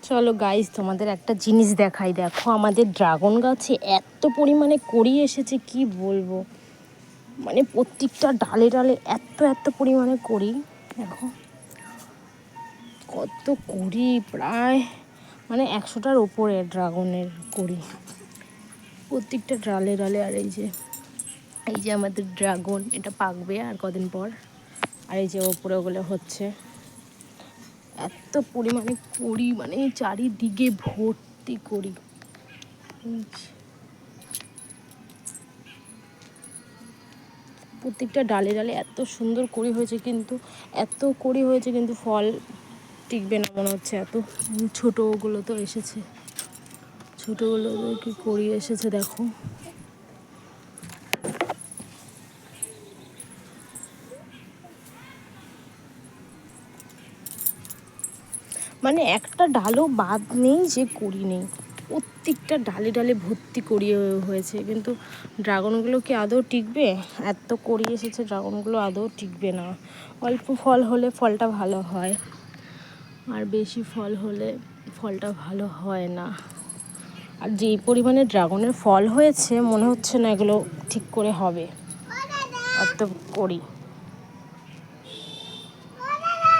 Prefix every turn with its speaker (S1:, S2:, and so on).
S1: চলো গাইস, তোমাদের একটা জিনিস দেখাই। দেখো আমাদের ড্রাগন গাছে এত পরিমাণে কড়ি এসেছে, কি বলবো। মানে প্রত্যেকটা ডালে ডালে এত এত পরিমাণে কড়ি। দেখো কত কড়ি, প্রায় মানে 100টার ওপরে ড্রাগনের কড়ি প্রত্যেকটা ডালে ডালে। আর এই যে আমাদের ড্রাগন, এটা পাকবে আর কদিন পর। আর এই যে ওপরে ওগুলো হচ্ছে, এত পরিমাণে কড়ি, মানে চারিদিকে ভর্তি কড়ি। প্রত্যেকটা ডালে ডালে এত সুন্দর কড়ি হয়েছে, কিন্তু এত কড়ি হয়েছে কিন্তু ফল টিকবে না মনে হচ্ছে। এত ছোটোগুলো তো এসেছে, ছোটোগুলো কি কড়ি এসেছে দেখো। মানে একটা ডালও বাদ নেই যে কড়ি নেই, প্রত্যেকটা ডালে ডালে ভর্তি কড়ি হয়েছে। কিন্তু ড্রাগনগুলো কি আদৌ টিকবে? এত কড়ি এসেছে, ড্রাগনগুলো আদৌ টিকবে না। অল্প ফল হলে ফলটা ভালো হয়, আর বেশি ফল হলে ফলটা ভালো হয় না। আর যেই পরিমাণে ড্রাগনের ফল হয়েছে, মনে হচ্ছে না এগুলো ঠিক করে হবে, এত কড়ি।